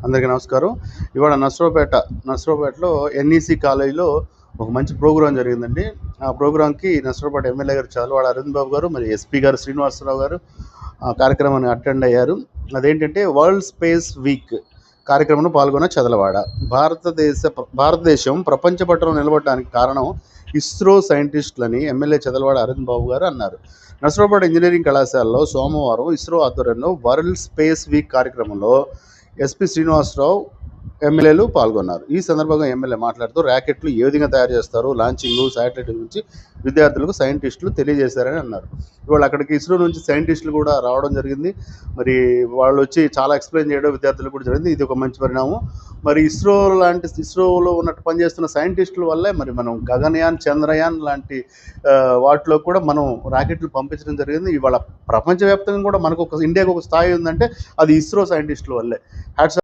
అందరికీ నమస్కారం. ఇవాళ నర్సరావుపేటలో ఎన్ఈసీ కాలేజీలో ఒక మంచి ప్రోగ్రాం జరిగిందండి. ఆ ప్రోగ్రాంకి నర్సరావుపేట ఎమ్మెల్యే గారు చాలువాడ అరవింద్ బాబు గారు, మరి ఎస్పీ గారు శ్రీనివాసరావు గారు ఆ కార్యక్రమాన్ని అటెండ్ అయ్యారు. అదేంటంటే వరల్డ్ స్పేస్ వీక్ కార్యక్రమంలో పాల్గొన్న చదలవాడ. భారతదేశం ప్రపంచ పటంలో నిలబడడానికి కారణం ఇస్రో సైంటిస్టులని ఎమ్మెల్యే చదలవాడ అరవింద్ బాబు గారు అన్నారు. నర్సరావుపేట ఇంజనీరింగ్ కళాశాలలో సోమవారం ఇస్రో ఆధ్వర్యంలో వరల్డ్ స్పేస్ వీక్ కార్యక్రమంలో ఎస్పీ శ్రీనివాసరావు ఎమ్మెల్యేలు పాల్గొన్నారు. ఈ సందర్భంగా ఎమ్మెల్యే మాట్లాడుతూ ర్యాకెట్లు ఏ విధంగా తయారు చేస్తారు, లాంచింగ్, శాటిలైట్ గురించి విద్యార్థులకు సైంటిస్టులు తెలియజేశారని అన్నారు. ఇవాళ అక్కడికి ఇస్రో నుంచి సైంటిస్టులు కూడా రావడం జరిగింది. మరి వాళ్ళు వచ్చి చాలా ఎక్స్ప్లెయిన్ చేయడం విద్యార్థులకు కూడా జరిగింది. ఇది ఒక మంచి పరిణామం. మరి ఇస్రోలో ఉన్నట్టు పనిచేస్తున్న సైంటిస్టుల వల్లే మరి మనం గగనయాన్, చంద్రయాన్ లాంటి వాటిలో కూడా మనం రాకెట్లు పంపించడం జరిగింది. ఇవాళ ప్రపంచవ్యాప్తంగా కూడా మనకు ఇండియాకు ఒక స్థాయి ఉందంటే అది ఇస్రో సైంటిస్టుల వల్లే. హ్యాట్స్